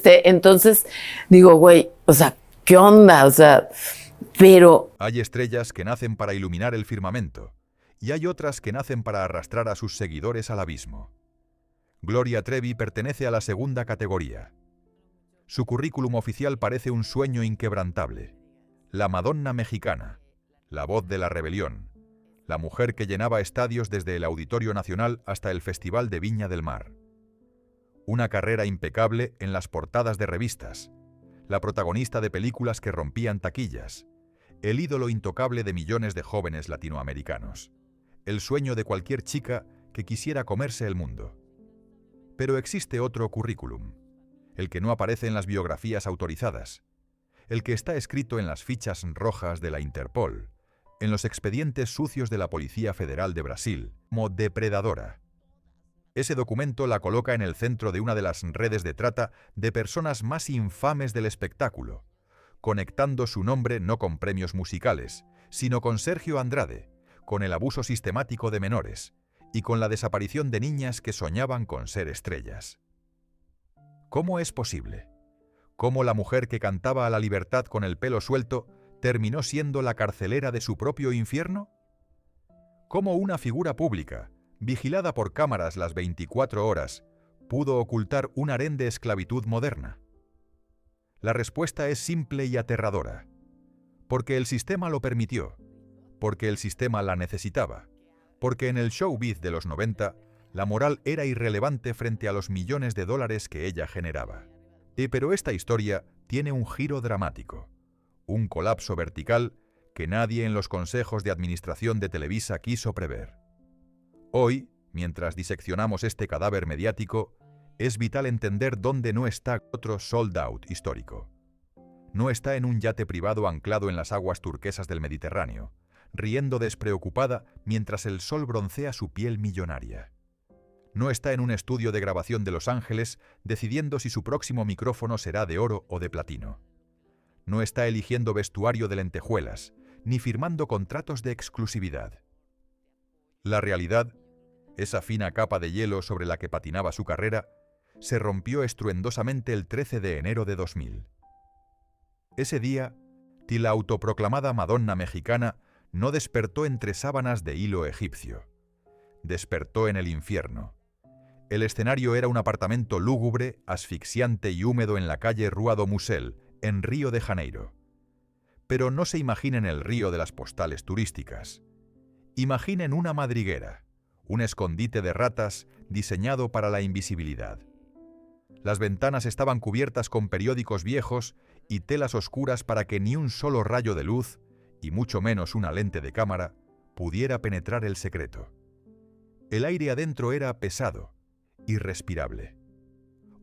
Entonces digo, güey, o sea, ¿qué onda? O sea, pero Hay estrellas que nacen para iluminar el firmamento, y hay otras que nacen para arrastrar a sus seguidores al abismo. Gloria Trevi pertenece a la segunda categoría. Su currículum oficial parece un sueño inquebrantable. La Madonna mexicana, la voz de la rebelión, la mujer que llenaba estadios desde el Auditorio Nacional hasta el Festival de Viña del Mar. Una carrera impecable en las portadas de revistas, la protagonista de películas que rompían taquillas, el ídolo intocable de millones de jóvenes latinoamericanos, el sueño de cualquier chica que quisiera comerse el mundo. Pero existe otro currículum, el que no aparece en las biografías autorizadas, el que está escrito en las fichas rojas de la Interpol, en los expedientes sucios de la Policía Federal de Brasil, como depredadora. Ese documento la coloca en el centro de una de las redes de trata de personas más infames del espectáculo, conectando su nombre no con premios musicales, sino con Sergio Andrade, con el abuso sistemático de menores y con la desaparición de niñas que soñaban con ser estrellas. ¿Cómo es posible? ¿Cómo la mujer que cantaba a la libertad con el pelo suelto terminó siendo la carcelera de su propio infierno? ¿Cómo una figura pública, vigilada por cámaras las 24 horas, pudo ocultar un harén de esclavitud moderna? La respuesta es simple y aterradora. Porque el sistema lo permitió, porque el sistema la necesitaba, porque en el showbiz de los 90 la moral era irrelevante frente a los millones de dólares que ella generaba. Pero esta historia tiene un giro dramático, un colapso vertical que nadie en los consejos de administración de Televisa quiso prever. Hoy, mientras diseccionamos este cadáver mediático, es vital entender dónde no está otro sold out histórico. No está en un yate privado anclado en las aguas turquesas del Mediterráneo, riendo despreocupada mientras el sol broncea su piel millonaria. No está en un estudio de grabación de Los Ángeles decidiendo si su próximo micrófono será de oro o de platino. No está eligiendo vestuario de lentejuelas, ni firmando contratos de exclusividad. La realidad, esa fina capa de hielo sobre la que patinaba su carrera, se rompió estruendosamente el 13 de enero de 2000. Ese día, la autoproclamada Madonna mexicana no despertó entre sábanas de hilo egipcio. Despertó en el infierno. El escenario era un apartamento lúgubre, asfixiante y húmedo en la calle Rua do Musel, en Río de Janeiro. Pero no se imaginen el río de las postales turísticas. Imaginen una madriguera, un escondite de ratas diseñado para la invisibilidad. Las ventanas estaban cubiertas con periódicos viejos y telas oscuras para que ni un solo rayo de luz, y mucho menos una lente de cámara, pudiera penetrar el secreto. El aire adentro era pesado, irrespirable.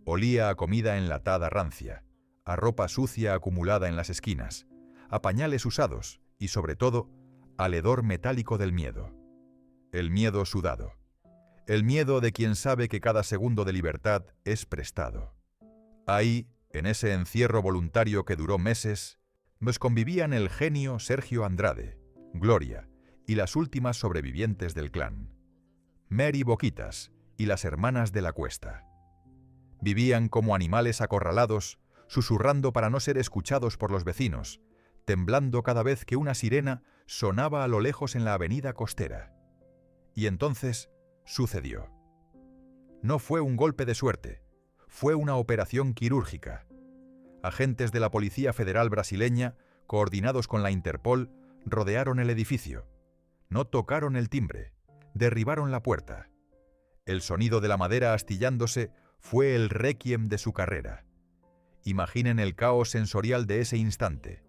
Olía a comida enlatada rancia, a ropa sucia acumulada en las esquinas, a pañales usados y, sobre todo, al hedor metálico del miedo. El miedo sudado. El miedo de quien sabe que cada segundo de libertad es prestado. Ahí, en ese encierro voluntario que duró meses, pues convivían el genio Sergio Andrade, Gloria y las últimas sobrevivientes del clan, Mary Boquitas y las hermanas de la Cuesta. Vivían como animales acorralados, susurrando para no ser escuchados por los vecinos, temblando cada vez que una sirena sonaba a lo lejos en la avenida costera. Y entonces sucedió. No fue un golpe de suerte, fue una operación quirúrgica. Agentes de la Policía Federal brasileña, coordinados con la Interpol, rodearon el edificio. No tocaron el timbre, derribaron la puerta. El sonido de la madera astillándose fue el requiem de su carrera. Imaginen el caos sensorial de ese instante.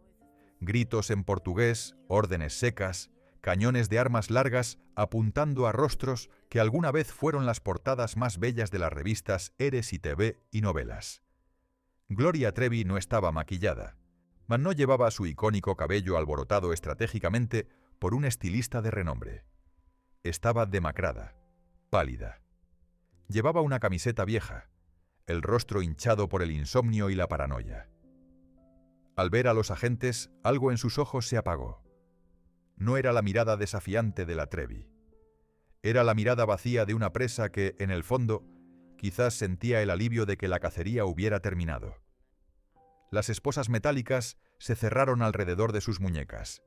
Gritos en portugués, órdenes secas, cañones de armas largas apuntando a rostros que alguna vez fueron las portadas más bellas de las revistas Eres y TV y novelas. Gloria Trevi no estaba maquillada, mas no llevaba su icónico cabello alborotado estratégicamente por un estilista de renombre. Estaba demacrada, pálida. Llevaba una camiseta vieja, el rostro hinchado por el insomnio y la paranoia. Al ver a los agentes, algo en sus ojos se apagó. No era la mirada desafiante de la Trevi. Era la mirada vacía de una presa que, en el fondo, Quizás sentía el alivio de que la cacería hubiera terminado. Las esposas metálicas se cerraron alrededor de sus muñecas.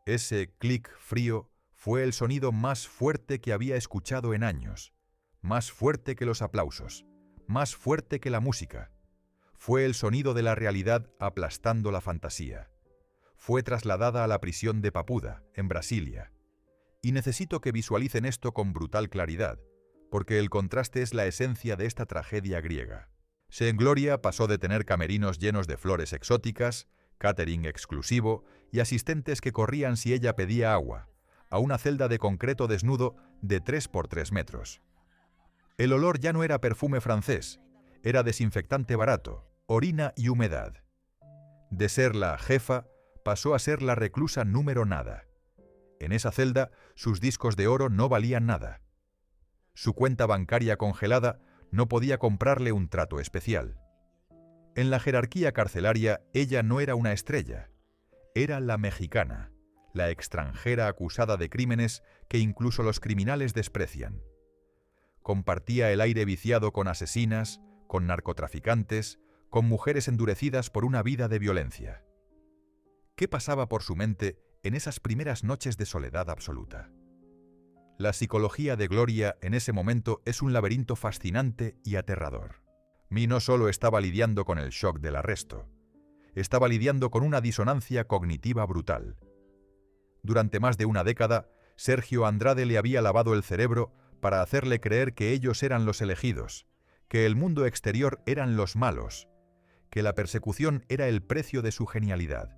Ese clic frío fue el sonido más fuerte que había escuchado en años, más fuerte que los aplausos, más fuerte que la música. Fue el sonido de la realidad aplastando la fantasía. Fue trasladada a la prisión de Papuda, en Brasilia. Y necesito que visualicen esto con brutal claridad, porque el contraste es la esencia de esta tragedia griega. Gloria pasó de tener camerinos llenos de flores exóticas, catering exclusivo y asistentes que corrían si ella pedía agua, a una celda de concreto desnudo de 3 por 3 metros. El olor ya no era perfume francés, era desinfectante barato, orina y humedad. De ser la jefa, pasó a ser la reclusa número nada. En esa celda, sus discos de oro no valían nada. Su cuenta bancaria congelada no podía comprarle un trato especial. En la jerarquía carcelaria, ella no era una estrella. Era la mexicana, la extranjera acusada de crímenes que incluso los criminales desprecian. Compartía el aire viciado con asesinas, con narcotraficantes, con mujeres endurecidas por una vida de violencia. ¿Qué pasaba por su mente en esas primeras noches de soledad absoluta? La psicología de Gloria en ese momento es un laberinto fascinante y aterrador. Mi no solo estaba lidiando con el shock del arresto, estaba lidiando con una disonancia cognitiva brutal. Durante más de una década, Sergio Andrade le había lavado el cerebro para hacerle creer que ellos eran los elegidos, que el mundo exterior eran los malos, que la persecución era el precio de su genialidad.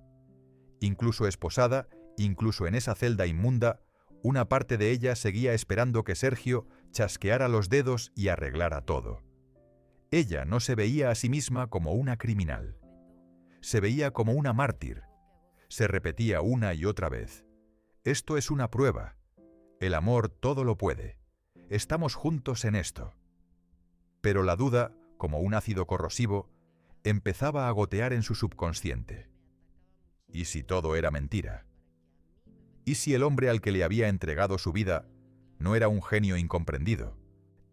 Incluso esposada, incluso en esa celda inmunda, una parte de ella seguía esperando que Sergio chasqueara los dedos y arreglara todo. Ella no se veía a sí misma como una criminal. Se veía como una mártir. Se repetía una y otra vez: esto es una prueba. El amor todo lo puede. Estamos juntos en esto. Pero la duda, como un ácido corrosivo, empezaba a gotear en su subconsciente. ¿Y si todo era mentira? ¿Y si el hombre al que le había entregado su vida no era un genio incomprendido,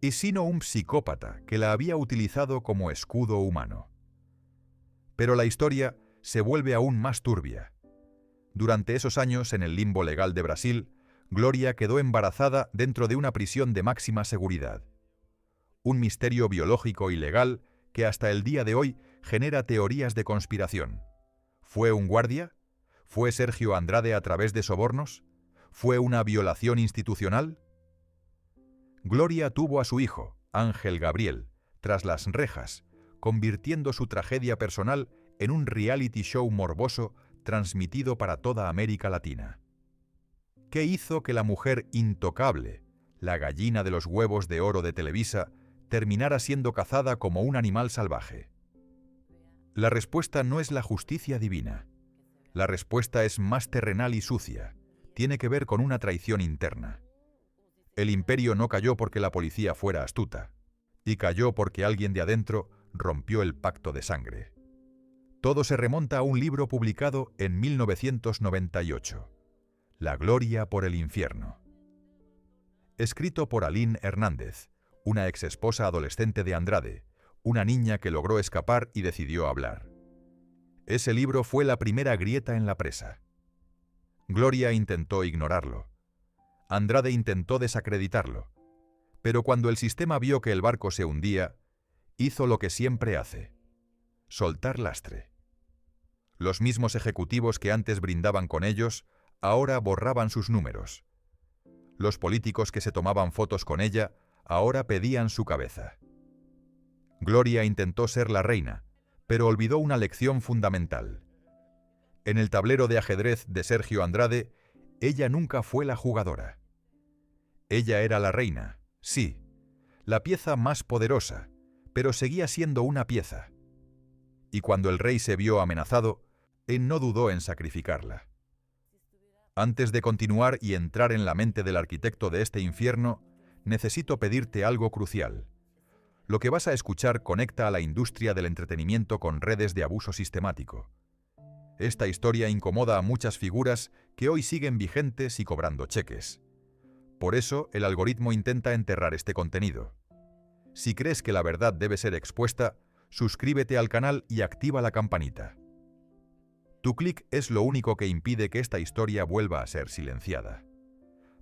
y sino un psicópata que la había utilizado como escudo humano? Pero la historia se vuelve aún más turbia. Durante esos años en el limbo legal de Brasil, Gloria quedó embarazada dentro de una prisión de máxima seguridad. Un misterio biológico y legal que hasta el día de hoy genera teorías de conspiración. ¿Fue un guardia? ¿Fue Sergio Andrade a través de sobornos? ¿Fue una violación institucional? Gloria tuvo a su hijo, Ángel Gabriel, tras las rejas, convirtiendo su tragedia personal en un reality show morboso transmitido para toda América Latina. ¿Qué hizo que la mujer intocable, la gallina de los huevos de oro de Televisa, terminara siendo cazada como un animal salvaje? La respuesta no es la justicia divina. La respuesta es más terrenal y sucia. Tiene que ver con una traición interna. El imperio no cayó porque la policía fuera astuta, y cayó porque alguien de adentro rompió el pacto de sangre. Todo se remonta a un libro publicado en 1998, La gloria por el infierno. Escrito por Aline Hernández, una exesposa adolescente de Andrade, una niña que logró escapar y decidió hablar. Ese libro fue la primera grieta en la presa. Gloria intentó ignorarlo. Andrade intentó desacreditarlo. Pero cuando el sistema vio que el barco se hundía, hizo lo que siempre hace: soltar lastre. Los mismos ejecutivos que antes brindaban con ellos, ahora borraban sus números. Los políticos que se tomaban fotos con ella, ahora pedían su cabeza. Gloria intentó ser la reina, pero olvidó una lección fundamental. En el tablero de ajedrez de Sergio Andrade, ella nunca fue la jugadora. Ella era la reina, sí, la pieza más poderosa, pero seguía siendo una pieza. Y cuando el rey se vio amenazado, él no dudó en sacrificarla. Antes de continuar y entrar en la mente del arquitecto de este infierno, necesito pedirte algo crucial. Lo que vas a escuchar conecta a la industria del entretenimiento con redes de abuso sistemático. Esta historia incomoda a muchas figuras que hoy siguen vigentes y cobrando cheques. Por eso, el algoritmo intenta enterrar este contenido. Si crees que la verdad debe ser expuesta, suscríbete al canal y activa la campanita. Tu clic es lo único que impide que esta historia vuelva a ser silenciada.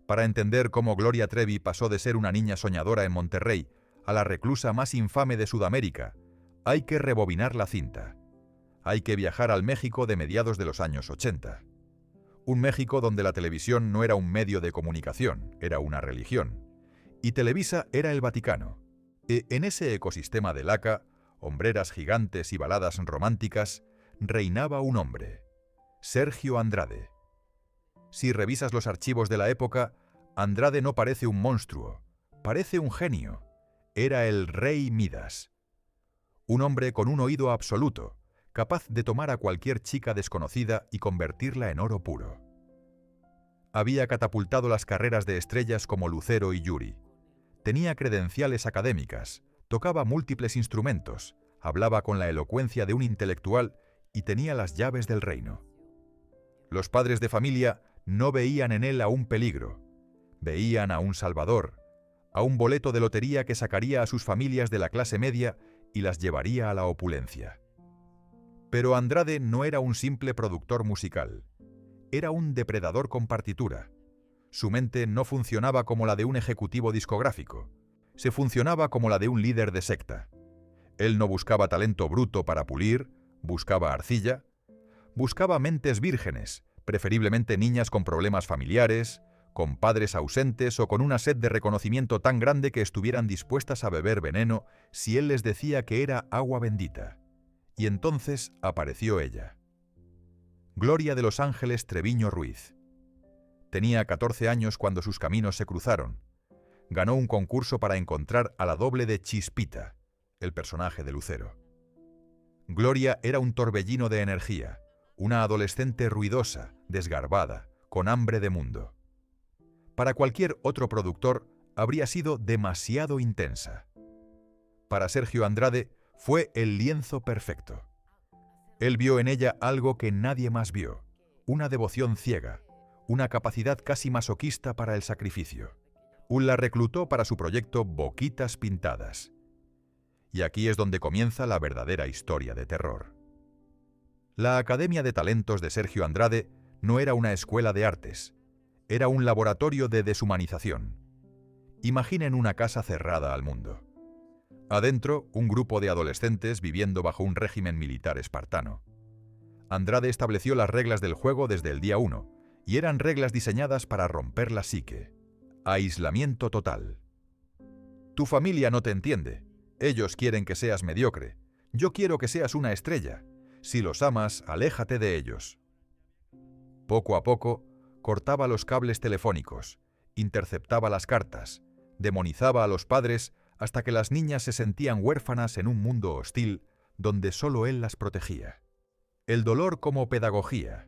Para entender cómo Gloria Trevi pasó de ser una niña soñadora en Monterrey a la reclusa más infame de Sudamérica, hay que rebobinar la cinta. Hay que viajar al México de mediados de los años 80. Un México donde la televisión no era un medio de comunicación, era una religión. Y Televisa era el Vaticano. En ese ecosistema de laca, hombreras gigantes y baladas románticas, reinaba un hombre, Sergio Andrade. Si revisas los archivos de la época, Andrade no parece un monstruo, parece un genio. Era el rey Midas. Un hombre con un oído absoluto, capaz de tomar a cualquier chica desconocida y convertirla en oro puro. Había catapultado las carreras de estrellas como Lucero y Yuri. Tenía credenciales académicas, tocaba múltiples instrumentos, hablaba con la elocuencia de un intelectual y tenía las llaves del reino. Los padres de familia no veían en él a un peligro, veían a un salvador, a un boleto de lotería que sacaría a sus familias de la clase media y las llevaría a la opulencia. Pero Andrade no era un simple productor musical, era un depredador con partitura. Su mente no funcionaba como la de un ejecutivo discográfico, se funcionaba como la de un líder de secta. Él no buscaba talento bruto para pulir, buscaba arcilla, buscaba mentes vírgenes, preferiblemente niñas con problemas familiares, con padres ausentes o con una sed de reconocimiento tan grande que estuvieran dispuestas a beber veneno si él les decía que era agua bendita. Y entonces apareció ella. Gloria de los Ángeles Treviño Ruiz. Tenía 14 años cuando sus caminos se cruzaron. Ganó un concurso para encontrar a la doble de Chispita, el personaje de Lucero. Gloria era un torbellino de energía, una adolescente ruidosa, desgarbada, con hambre de mundo. Para cualquier otro productor habría sido demasiado intensa. Para Sergio Andrade fue el lienzo perfecto. Él vio en ella algo que nadie más vio, una devoción ciega, una capacidad casi masoquista para el sacrificio. La reclutó para su proyecto Boquitas Pintadas. Y aquí es donde comienza la verdadera historia de terror. La Academia de Talentos de Sergio Andrade no era una escuela de artes, era un laboratorio de deshumanización. Imaginen una casa cerrada al mundo. Adentro, un grupo de adolescentes viviendo bajo un régimen militar espartano. Andrade estableció las reglas del juego desde el día 1, y eran reglas diseñadas para romper la psique. Aislamiento total. Tu familia no te entiende. Ellos quieren que seas mediocre. Yo quiero que seas una estrella. Si los amas, aléjate de ellos. Poco a poco, cortaba los cables telefónicos, interceptaba las cartas, demonizaba a los padres hasta que las niñas se sentían huérfanas en un mundo hostil donde solo él las protegía. El dolor como pedagogía.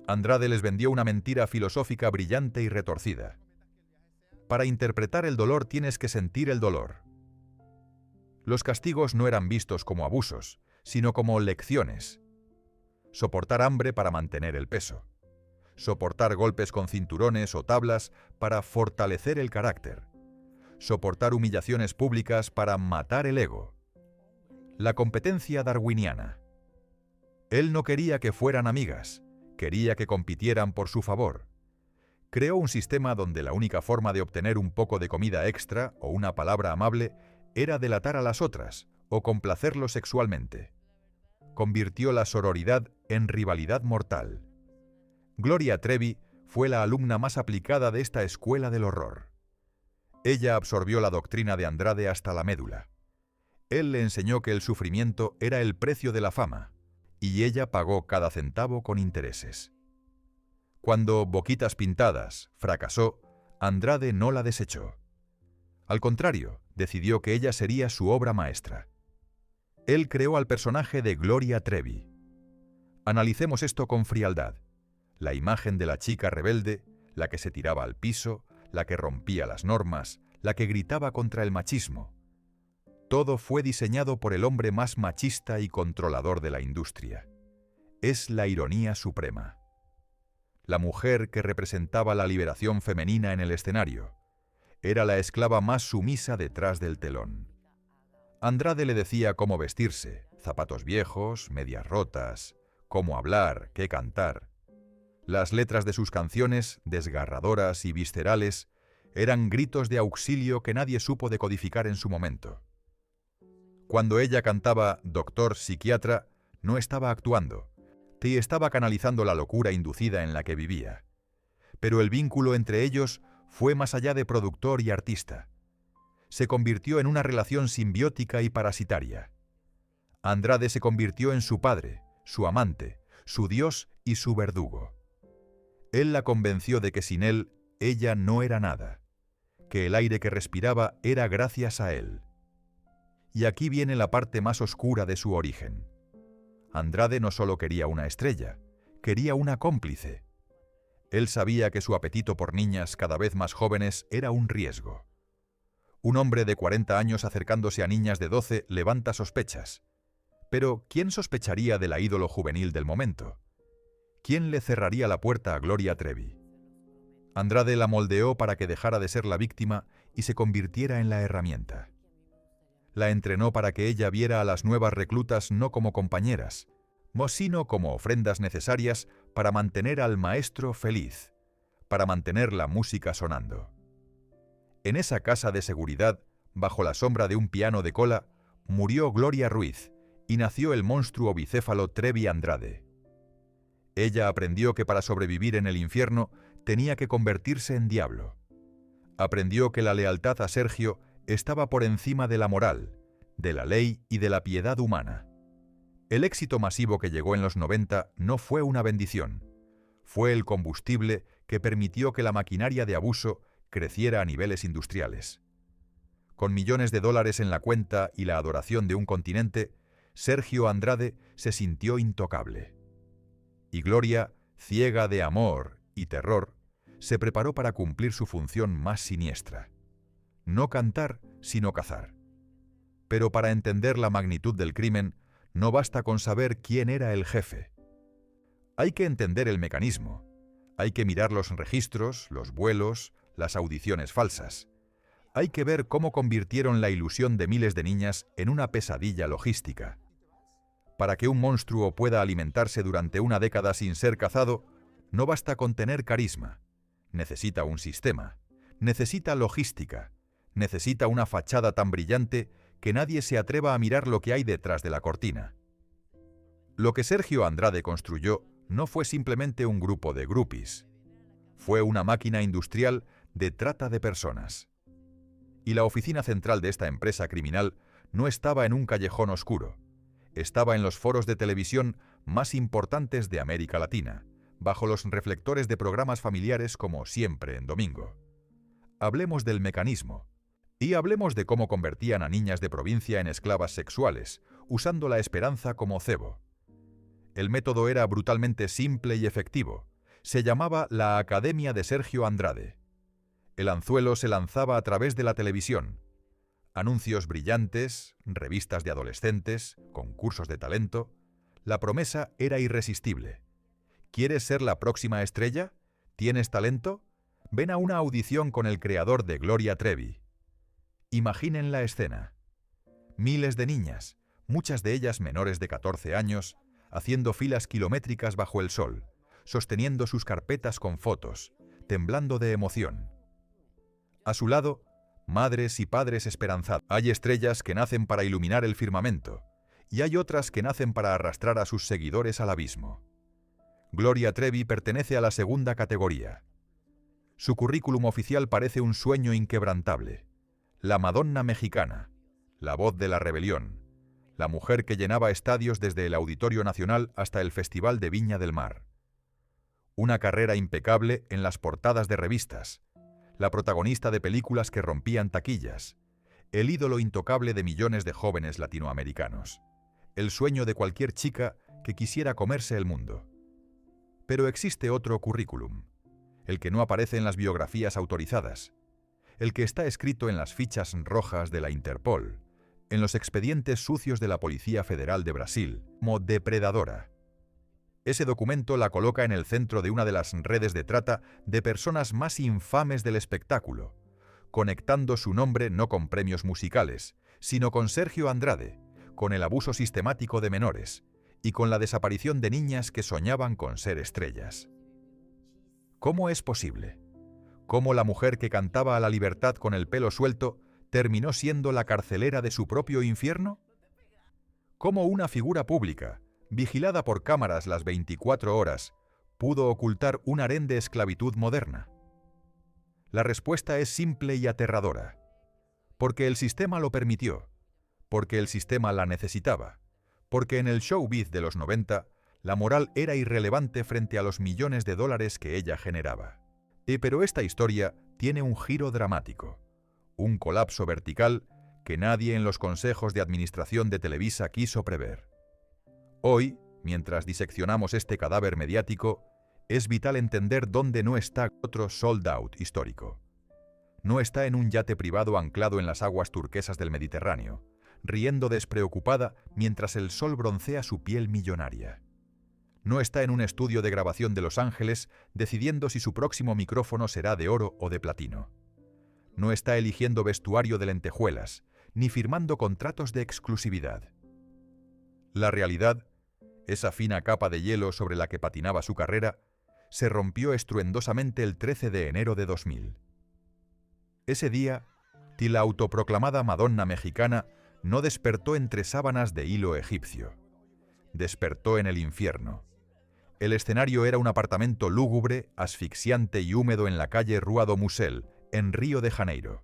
Andrade les vendió una mentira filosófica brillante y retorcida. Para interpretar el dolor tienes que sentir el dolor. Los castigos no eran vistos como abusos, sino como lecciones. Soportar hambre para mantener el peso. Soportar golpes con cinturones o tablas para fortalecer el carácter. Soportar humillaciones públicas para matar el ego. La competencia darwiniana. Él no quería que fueran amigas, quería que compitieran por su favor. Creó un sistema donde la única forma de obtener un poco de comida extra o una palabra amable era delatar a las otras o complacerlos sexualmente. Convirtió la sororidad en rivalidad mortal. Gloria Trevi fue la alumna más aplicada de esta escuela del horror. Ella absorbió la doctrina de Andrade hasta la médula. Él le enseñó que el sufrimiento era el precio de la fama, y ella pagó cada centavo con intereses. Cuando Boquitas Pintadas fracasó, Andrade no la desechó. Al contrario, decidió que ella sería su obra maestra. Él creó al personaje de Gloria Trevi. Analicemos esto con frialdad. La imagen de la chica rebelde, la que se tiraba al piso, la que rompía las normas, la que gritaba contra el machismo. Todo fue diseñado por el hombre más machista y controlador de la industria. Es la ironía suprema. La mujer que representaba la liberación femenina en el escenario era la esclava más sumisa detrás del telón. Andrade le decía cómo vestirse, zapatos viejos, medias rotas, cómo hablar, qué cantar. Las letras de sus canciones, desgarradoras y viscerales, eran gritos de auxilio que nadie supo decodificar en su momento. Cuando ella cantaba Doctor Psiquiatra, no estaba actuando, y estaba canalizando la locura inducida en la que vivía. Pero el vínculo entre ellos fue más allá de productor y artista. Se convirtió en una relación simbiótica y parasitaria. Andrade se convirtió en su padre, su amante, su dios y su verdugo. Él la convenció de que sin él, ella no era nada, que el aire que respiraba era gracias a él. Y aquí viene la parte más oscura de su origen. Andrade no solo quería una estrella, quería una cómplice. Él sabía que su apetito por niñas cada vez más jóvenes era un riesgo. Un hombre de 40 años acercándose a niñas de 12 levanta sospechas. Pero, ¿quién sospecharía de la ídolo juvenil del momento? ¿Quién le cerraría la puerta a Gloria Trevi? Andrade la moldeó para que dejara de ser la víctima y se convirtiera en la herramienta. La entrenó para que ella viera a las nuevas reclutas no como compañeras, sino como ofrendas necesarias para mantener al maestro feliz, para mantener la música sonando. En esa casa de seguridad, bajo la sombra de un piano de cola, murió Gloria Ruiz y nació el monstruo bicéfalo Trevi Andrade. Ella aprendió que para sobrevivir en el infierno tenía que convertirse en diablo. Aprendió que la lealtad a Sergio estaba por encima de la moral, de la ley y de la piedad humana. El éxito masivo que llegó en los 90 no fue una bendición, fue el combustible que permitió que la maquinaria de abuso creciera a niveles industriales. Con millones de dólares en la cuenta y la adoración de un continente, Sergio Andrade se sintió intocable. Y Gloria, ciega de amor y terror, se preparó para cumplir su función más siniestra. No cantar, sino cazar. Pero para entender la magnitud del crimen, no basta con saber quién era el jefe. Hay que entender el mecanismo. Hay que mirar los registros, los vuelos, las audiciones falsas. Hay que ver cómo convirtieron la ilusión de miles de niñas en una pesadilla logística. Para que un monstruo pueda alimentarse durante una década sin ser cazado, no basta con tener carisma. Necesita un sistema. Necesita logística. Necesita una fachada tan brillante que nadie se atreva a mirar lo que hay detrás de la cortina. Lo que Sergio Andrade construyó no fue simplemente un grupo de groupies. Fue una máquina industrial de trata de personas. Y la oficina central de esta empresa criminal no estaba en un callejón oscuro. Estaba en los foros de televisión más importantes de América Latina, bajo los reflectores de programas familiares como Siempre en Domingo. Hablemos del mecanismo. Y hablemos de cómo convertían a niñas de provincia en esclavas sexuales, usando la esperanza como cebo. El método era brutalmente simple y efectivo. Se llamaba la Academia de Sergio Andrade. El anzuelo se lanzaba a través de la televisión. Anuncios brillantes, revistas de adolescentes, concursos de talento. La promesa era irresistible. ¿Quieres ser la próxima estrella? ¿Tienes talento? Ven a una audición con el creador de Gloria Trevi. Imaginen la escena. Miles de niñas, muchas de ellas menores de 14 años, haciendo filas kilométricas bajo el sol, sosteniendo sus carpetas con fotos, temblando de emoción. A su lado, madres y padres esperanzados. Hay estrellas que nacen para iluminar el firmamento, y hay otras que nacen para arrastrar a sus seguidores al abismo. Gloria Trevi pertenece a la segunda categoría. Su currículum oficial parece un sueño inquebrantable. La Madonna mexicana, la voz de la rebelión, la mujer que llenaba estadios desde el Auditorio Nacional hasta el Festival de Viña del Mar. Una carrera impecable en las portadas de revistas, la protagonista de películas que rompían taquillas, el ídolo intocable de millones de jóvenes latinoamericanos, el sueño de cualquier chica que quisiera comerse el mundo. Pero existe otro currículum, el que no aparece en las biografías autorizadas, el que está escrito en las fichas rojas de la Interpol, en los expedientes sucios de la Policía Federal de Brasil, como depredadora. Ese documento la coloca en el centro de una de las redes de trata de personas más infames del espectáculo, conectando su nombre no con premios musicales, sino con Sergio Andrade, con el abuso sistemático de menores y con la desaparición de niñas que soñaban con ser estrellas. ¿Cómo es posible? ¿Cómo la mujer que cantaba a la libertad con el pelo suelto terminó siendo la carcelera de su propio infierno? ¿Cómo una figura pública, vigilada por cámaras las 24 horas, pudo ocultar un harén de esclavitud moderna? La respuesta es simple y aterradora. Porque el sistema lo permitió, porque el sistema la necesitaba, porque en el showbiz de los 90 la moral era irrelevante frente a los millones de dólares que ella generaba. Pero esta historia tiene un giro dramático, un colapso vertical que nadie en los consejos de administración de Televisa quiso prever. Hoy, mientras diseccionamos este cadáver mediático, es vital entender dónde no está otro sold out histórico. No está en un yate privado anclado en las aguas turquesas del Mediterráneo, riendo despreocupada mientras el sol broncea su piel millonaria. No está en un estudio de grabación de Los Ángeles decidiendo si su próximo micrófono será de oro o de platino. No está eligiendo vestuario de lentejuelas, ni firmando contratos de exclusividad. La realidad, esa fina capa de hielo sobre la que patinaba su carrera, se rompió estruendosamente el 13 de enero de 2000. Ese día, la autoproclamada Madonna mexicana no despertó entre sábanas de hilo egipcio. Despertó en el infierno. El escenario era un apartamento lúgubre, asfixiante y húmedo en la calle Rua do Musel, en Río de Janeiro.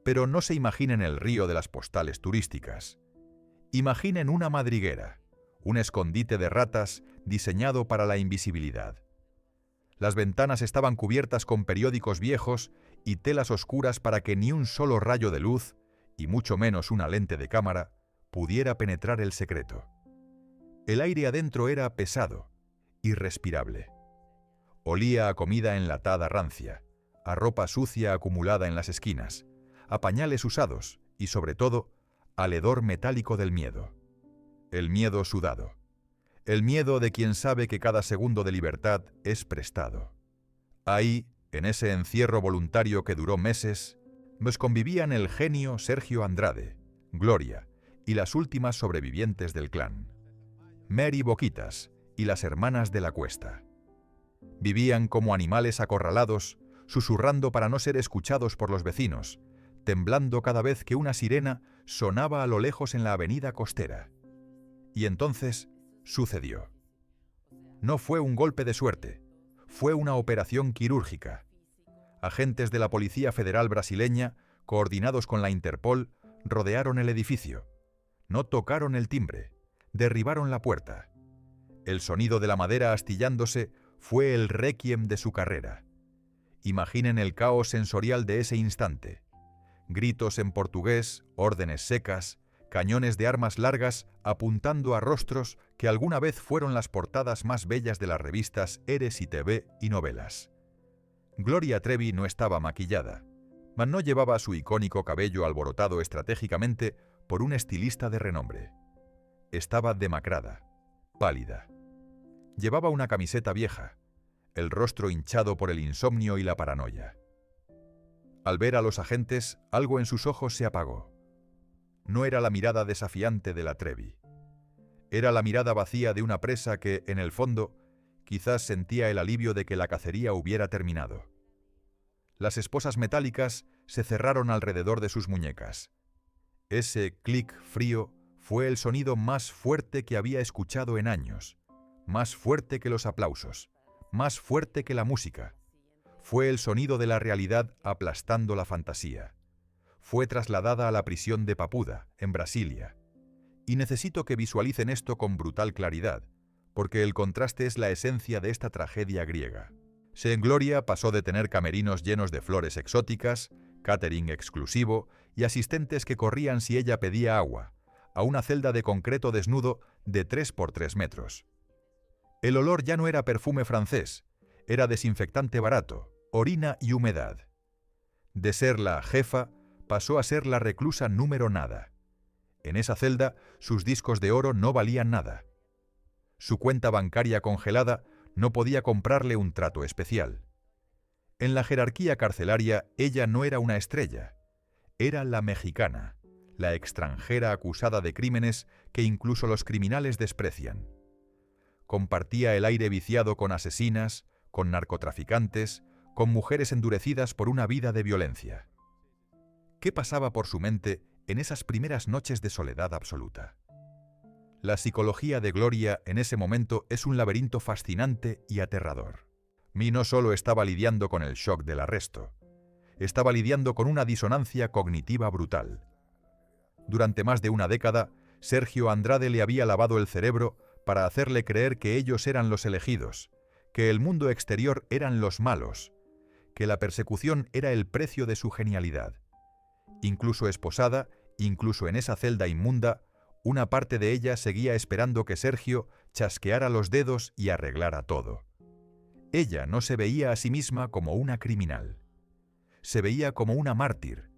Pero no se imaginen el río de las postales turísticas. Imaginen una madriguera, un escondite de ratas diseñado para la invisibilidad. Las ventanas estaban cubiertas con periódicos viejos y telas oscuras para que ni un solo rayo de luz, y mucho menos una lente de cámara, pudiera penetrar el secreto. El aire adentro era pesado, irrespirable. Olía a comida enlatada rancia, a ropa sucia acumulada en las esquinas, a pañales usados y, sobre todo, al hedor metálico del miedo. El miedo sudado. El miedo de quien sabe que cada segundo de libertad es prestado. Ahí, en ese encierro voluntario que duró meses, pues convivían el genio Sergio Andrade, Gloria y las últimas sobrevivientes del clan, Mary Boquitas y las hermanas de la Cuesta. Vivían como animales acorralados, susurrando para no ser escuchados por los vecinos, temblando cada vez que una sirena sonaba a lo lejos en la avenida costera. Y entonces sucedió. No fue un golpe de suerte, fue una operación quirúrgica. Agentes de la Policía Federal brasileña, coordinados con la Interpol, rodearon el edificio. No tocaron el timbre, derribaron la puerta. El sonido de la madera astillándose fue el requiem de su carrera. Imaginen el caos sensorial de ese instante. Gritos en portugués, órdenes secas, cañones de armas largas apuntando a rostros que alguna vez fueron las portadas más bellas de las revistas Eres y TV y novelas. Gloria Trevi no estaba maquillada, mas no llevaba su icónico cabello alborotado estratégicamente por un estilista de renombre. Estaba demacrada, pálida. Llevaba una camiseta vieja, el rostro hinchado por el insomnio y la paranoia. Al ver a los agentes, algo en sus ojos se apagó. No era la mirada desafiante de la Trevi. Era la mirada vacía de una presa que, en el fondo, quizás sentía el alivio de que la cacería hubiera terminado. Las esposas metálicas se cerraron alrededor de sus muñecas. Ese clic frío fue el sonido más fuerte que había escuchado en años, más fuerte que los aplausos, más fuerte que la música. Fue el sonido de la realidad aplastando la fantasía. Fue trasladada a la prisión de Papuda, en Brasilia. Y necesito que visualicen esto con brutal claridad, porque el contraste es la esencia de esta tragedia griega. Gloria pasó de tener camerinos llenos de flores exóticas, catering exclusivo y asistentes que corrían si ella pedía agua, a una celda de concreto desnudo de 3 por 3 metros. El olor ya no era perfume francés, era desinfectante barato, orina y humedad. De ser la jefa, pasó a ser la reclusa número nada. En esa celda, sus discos de oro no valían nada. Su cuenta bancaria congelada no podía comprarle un trato especial. En la jerarquía carcelaria, ella no era una estrella. Era la mexicana, la extranjera acusada de crímenes que incluso los criminales desprecian. Compartía el aire viciado con asesinas, con narcotraficantes, con mujeres endurecidas por una vida de violencia. ¿Qué pasaba por su mente en esas primeras noches de soledad absoluta? La psicología de Gloria en ese momento es un laberinto fascinante y aterrador. Mi no solo estaba lidiando con el shock del arresto, estaba lidiando con una disonancia cognitiva brutal. Durante más de una década, Sergio Andrade le había lavado el cerebro para hacerle creer que ellos eran los elegidos, que el mundo exterior eran los malos, que la persecución era el precio de su genialidad. Incluso esposada, incluso en esa celda inmunda, una parte de ella seguía esperando que Sergio chasqueara los dedos y arreglara todo. Ella no se veía a sí misma como una criminal. Se veía como una mártir.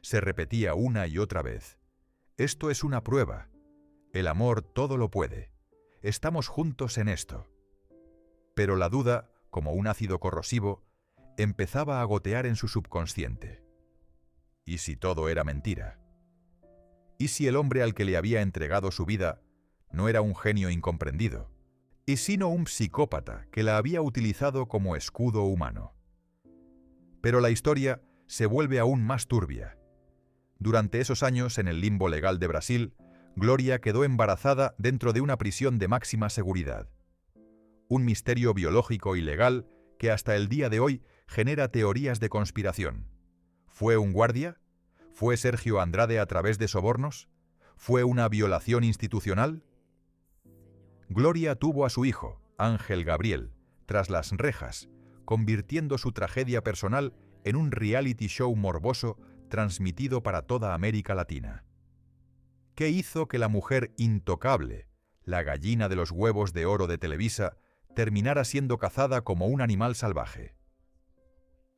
Se repetía una y otra vez: esto es una prueba. El amor todo lo puede. Estamos juntos en esto. Pero la duda, como un ácido corrosivo, empezaba a gotear en su subconsciente. ¿Y si todo era mentira? ¿Y si el hombre al que le había entregado su vida no era un genio incomprendido, y sino un psicópata que la había utilizado como escudo humano? Pero la historia se vuelve aún más turbia. Durante esos años, en el limbo legal de Brasil, Gloria quedó embarazada dentro de una prisión de máxima seguridad. Un misterio biológico y legal que hasta el día de hoy genera teorías de conspiración. ¿Fue un guardia? ¿Fue Sergio Andrade a través de sobornos? ¿Fue una violación institucional? Gloria tuvo a su hijo, Ángel Gabriel, tras las rejas, convirtiendo su tragedia personal en un reality show morboso transmitido para toda América Latina. ¿Qué hizo que la mujer intocable, la gallina de los huevos de oro de Televisa, terminara siendo cazada como un animal salvaje?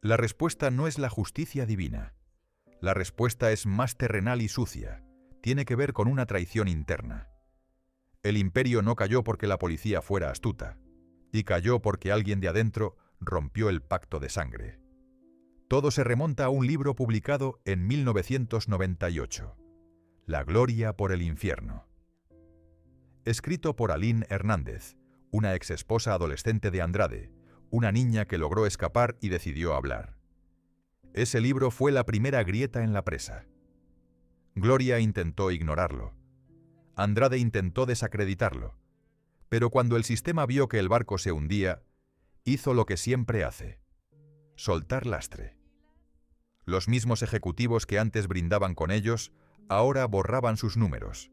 La respuesta no es la justicia divina. La respuesta es más terrenal y sucia. Tiene que ver con una traición interna. El imperio no cayó porque la policía fuera astuta, y cayó porque alguien de adentro rompió el pacto de sangre. Todo se remonta a un libro publicado en 1998, La Gloria por el infierno. Escrito por Aline Hernández, una exesposa adolescente de Andrade, una niña que logró escapar y decidió hablar. Ese libro fue la primera grieta en la presa. Gloria intentó ignorarlo. Andrade intentó desacreditarlo. Pero cuando el sistema vio que el barco se hundía, hizo lo que siempre hace: soltar lastre. Los mismos ejecutivos que antes brindaban con ellos, ahora borraban sus números.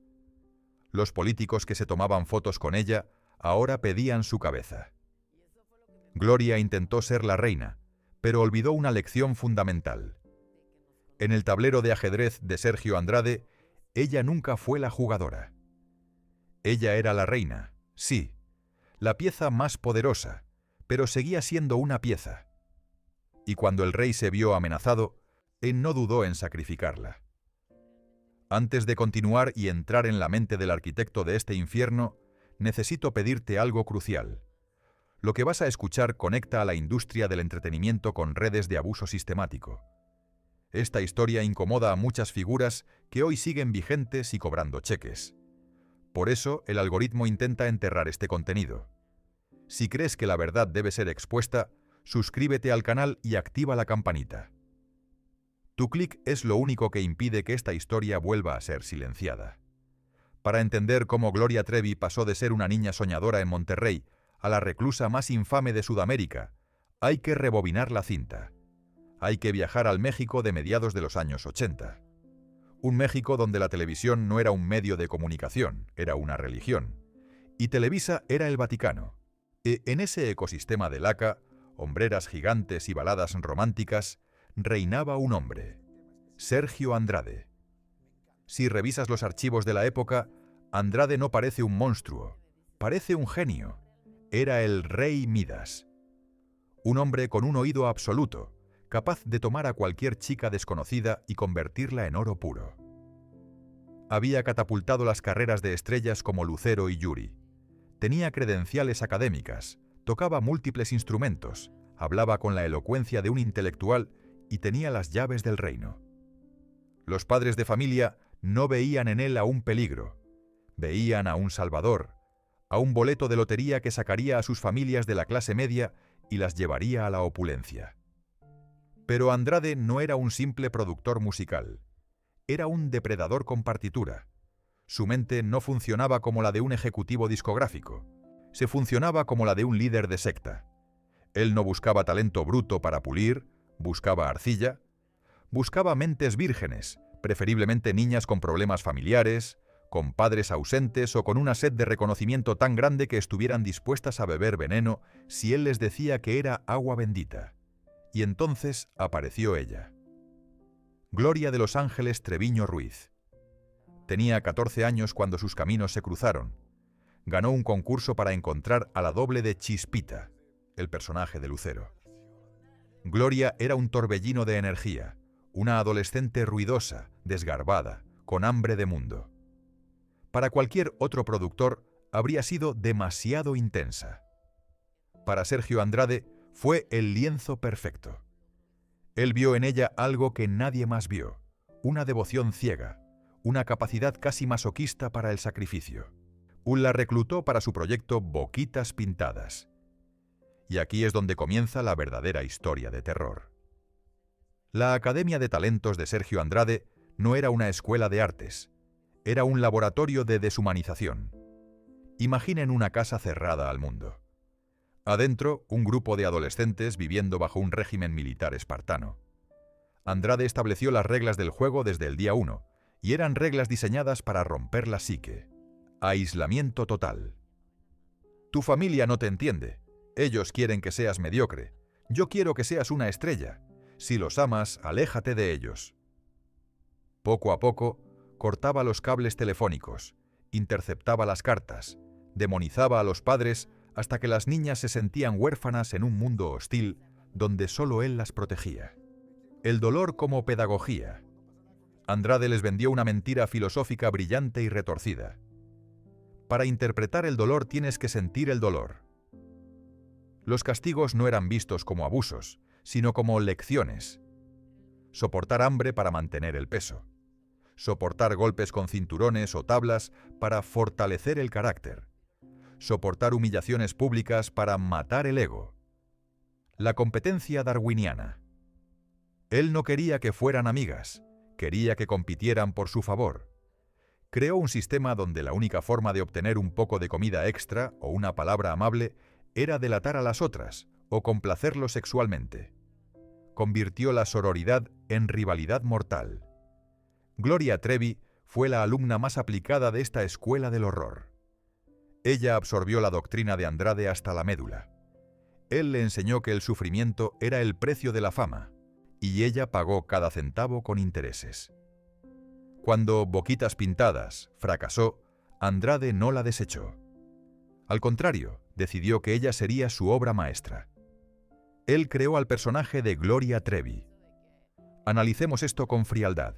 Los políticos que se tomaban fotos con ella, ahora pedían su cabeza. Gloria intentó ser la reina, pero olvidó una lección fundamental. En el tablero de ajedrez de Sergio Andrade, ella nunca fue la jugadora. Ella era la reina, sí, la pieza más poderosa, pero seguía siendo una pieza. Y cuando el rey se vio amenazado, él no dudó en sacrificarla. Antes de continuar y entrar en la mente del arquitecto de este infierno, necesito pedirte algo crucial. Lo que vas a escuchar conecta a la industria del entretenimiento con redes de abuso sistemático. Esta historia incomoda a muchas figuras que hoy siguen vigentes y cobrando cheques. Por eso, el algoritmo intenta enterrar este contenido. Si crees que la verdad debe ser expuesta, suscríbete al canal y activa la campanita. Tu clic es lo único que impide que esta historia vuelva a ser silenciada. Para entender cómo Gloria Trevi pasó de ser una niña soñadora en Monterrey a la reclusa más infame de Sudamérica, hay que rebobinar la cinta. Hay que viajar al México de mediados de los años 80. Un México donde la televisión no era un medio de comunicación, era una religión. Y Televisa era el Vaticano. En ese ecosistema de laca, hombreras gigantes y baladas románticas, reinaba un hombre, Sergio Andrade. Si revisas los archivos de la época, Andrade no parece un monstruo, parece un genio. Era el rey Midas. Un hombre con un oído absoluto, capaz de tomar a cualquier chica desconocida y convertirla en oro puro. Había catapultado las carreras de estrellas como Lucero y Yuri. Tenía credenciales académicas, tocaba múltiples instrumentos, hablaba con la elocuencia de un intelectual y tenía las llaves del reino. Los padres de familia no veían en él a un peligro, veían a un salvador, a un boleto de lotería que sacaría a sus familias de la clase media y las llevaría a la opulencia. Pero Andrade no era un simple productor musical, era un depredador con partitura. Su mente no funcionaba como la de un ejecutivo discográfico, se funcionaba como la de un líder de secta. Él no buscaba talento bruto para pulir, buscaba arcilla, buscaba mentes vírgenes, preferiblemente niñas con problemas familiares, con padres ausentes o con una sed de reconocimiento tan grande que estuvieran dispuestas a beber veneno si él les decía que era agua bendita. Y entonces apareció ella. Gloria de los Ángeles Treviño Ruiz. Tenía 14 años cuando sus caminos se cruzaron. Ganó un concurso para encontrar a la doble de Chispita, el personaje de Lucero. Gloria era un torbellino de energía, una adolescente ruidosa, desgarbada, con hambre de mundo. Para cualquier otro productor habría sido demasiado intensa. Para Sergio Andrade fue el lienzo perfecto. Él vio en ella algo que nadie más vio, una devoción ciega, una capacidad casi masoquista para el sacrificio. La reclutó para su proyecto Boquitas Pintadas. Y aquí es donde comienza la verdadera historia de terror. La Academia de Talentos de Sergio Andrade no era una escuela de artes, era un laboratorio de deshumanización. Imaginen una casa cerrada al mundo. Adentro, un grupo de adolescentes viviendo bajo un régimen militar espartano. Andrade estableció las reglas del juego desde el día 1, y eran reglas diseñadas para romper la psique. Aislamiento total. Tu familia no te entiende. Ellos quieren que seas mediocre. Yo quiero que seas una estrella. Si los amas, aléjate de ellos. Poco a poco, cortaba los cables telefónicos, interceptaba las cartas, demonizaba a los padres hasta que las niñas se sentían huérfanas en un mundo hostil donde solo él las protegía. El dolor como pedagogía. Andrade les vendió una mentira filosófica brillante y retorcida. Para interpretar el dolor tienes que sentir el dolor. Los castigos no eran vistos como abusos, sino como lecciones. Soportar hambre para mantener el peso. Soportar golpes con cinturones o tablas para fortalecer el carácter. Soportar humillaciones públicas para matar el ego. La competencia darwiniana. Él no quería que fueran amigas, quería que compitieran por su favor. Creó un sistema donde la única forma de obtener un poco de comida extra o una palabra amable era delatar a las otras o complacerlos sexualmente. Convirtió la sororidad en rivalidad mortal. Gloria Trevi fue la alumna más aplicada de esta escuela del horror. Ella absorbió la doctrina de Andrade hasta la médula. Él le enseñó que el sufrimiento era el precio de la fama, y ella pagó cada centavo con intereses. Cuando Boquitas Pintadas fracasó, Andrade no la desechó. Al contrario, decidió que ella sería su obra maestra. Él creó al personaje de Gloria Trevi. Analicemos esto con frialdad.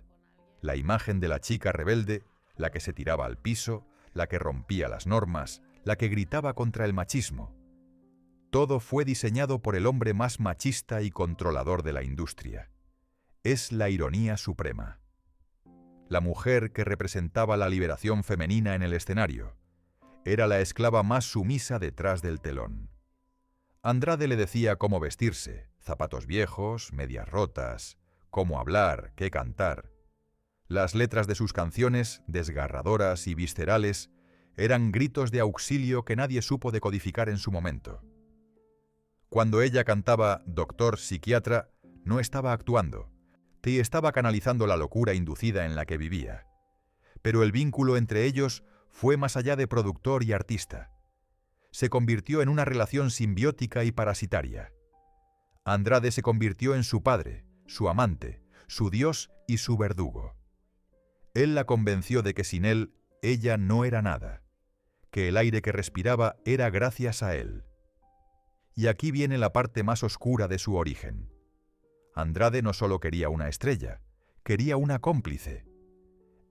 La imagen de la chica rebelde, la que se tiraba al piso, la que rompía las normas, la que gritaba contra el machismo. Todo fue diseñado por el hombre más machista y controlador de la industria. Es la ironía suprema. La mujer que representaba la liberación femenina en el escenario era la esclava más sumisa detrás del telón. Andrade le decía cómo vestirse, zapatos viejos, medias rotas, cómo hablar, qué cantar. Las letras de sus canciones, desgarradoras y viscerales, eran gritos de auxilio que nadie supo decodificar en su momento. Cuando ella cantaba Doctor Psiquiatra, no estaba actuando, te estaba canalizando la locura inducida en la que vivía. Pero el vínculo entre ellos fue más allá de productor y artista. Se convirtió en una relación simbiótica y parasitaria. Andrade se convirtió en su padre, su amante, su dios y su verdugo. Él la convenció de que sin él, ella no era nada, que el aire que respiraba era gracias a él. Y aquí viene la parte más oscura de su origen. Andrade no solo quería una estrella, quería una cómplice.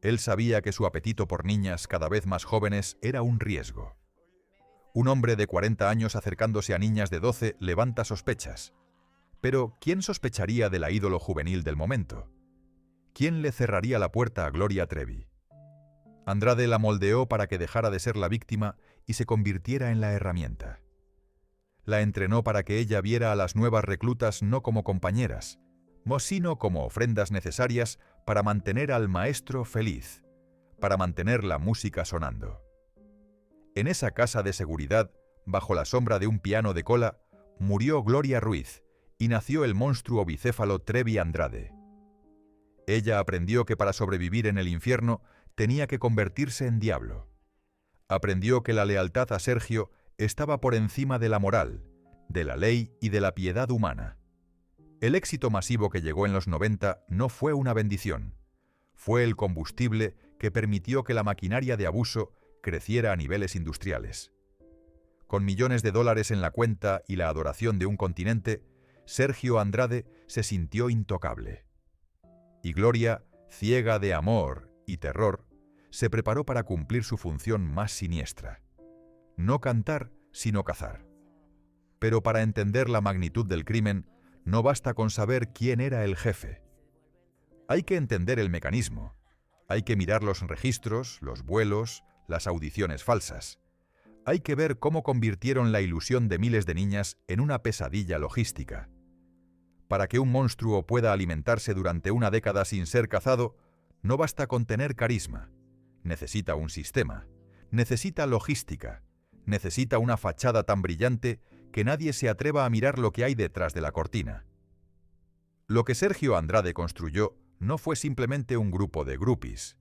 Él sabía que su apetito por niñas cada vez más jóvenes era un riesgo. Un hombre de 40 años acercándose a niñas de 12 levanta sospechas. Pero, ¿quién sospecharía de la ídolo juvenil del momento? ¿Quién le cerraría la puerta a Gloria Trevi? Andrade la moldeó para que dejara de ser la víctima y se convirtiera en la herramienta. La entrenó para que ella viera a las nuevas reclutas no como compañeras, sino como ofrendas necesarias para mantener al maestro feliz, para mantener la música sonando. En esa casa de seguridad, bajo la sombra de un piano de cola, murió Gloria Ruiz y nació el monstruo bicéfalo Trevi Andrade. Ella aprendió que para sobrevivir en el infierno tenía que convertirse en diablo. Aprendió que la lealtad a Sergio estaba por encima de la moral, de la ley y de la piedad humana. El éxito masivo que llegó en los 90 no fue una bendición. Fue el combustible que permitió que la maquinaria de abuso creciera a niveles industriales. Con millones de dólares en la cuenta y la adoración de un continente, Sergio Andrade se sintió intocable. Y Gloria, ciega de amor y terror, se preparó para cumplir su función más siniestra. No cantar, sino cazar. Pero para entender la magnitud del crimen, no basta con saber quién era el jefe. Hay que entender el mecanismo. Hay que mirar los registros, los vuelos, las audiciones falsas. Hay que ver cómo convirtieron la ilusión de miles de niñas en una pesadilla logística. Para que un monstruo pueda alimentarse durante una década sin ser cazado, no basta con tener carisma. Necesita un sistema, necesita logística, necesita una fachada tan brillante que nadie se atreva a mirar lo que hay detrás de la cortina. Lo que Sergio Andrade construyó no fue simplemente un grupo de grupis.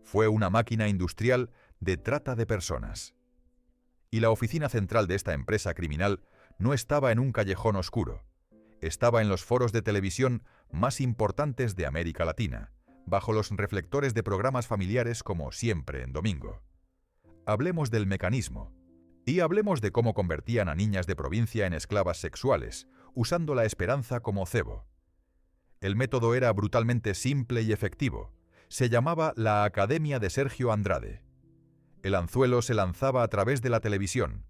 Fue una máquina industrial de trata de personas. Y la oficina central de esta empresa criminal no estaba en un callejón oscuro. Estaba en los foros de televisión más importantes de América Latina, bajo los reflectores de programas familiares como Siempre en Domingo. Hablemos del mecanismo. Y hablemos de cómo convertían a niñas de provincia en esclavas sexuales, usando la esperanza como cebo. El método era brutalmente simple y efectivo. Se llamaba la Academia de Sergio Andrade. El anzuelo se lanzaba a través de la televisión.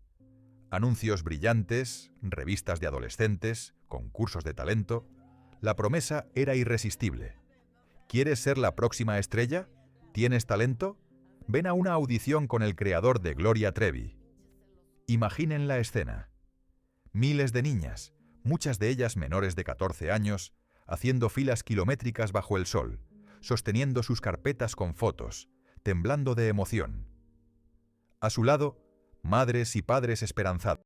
Anuncios brillantes, revistas de adolescentes, concursos de talento. La promesa era irresistible. ¿Quieres ser la próxima estrella? ¿Tienes talento? Ven a una audición con el creador de Gloria Trevi. Imaginen la escena. Miles de niñas, muchas de ellas menores de 14 años, haciendo filas kilométricas bajo el sol, sosteniendo sus carpetas con fotos, temblando de emoción. A su lado, madres y padres esperanzados.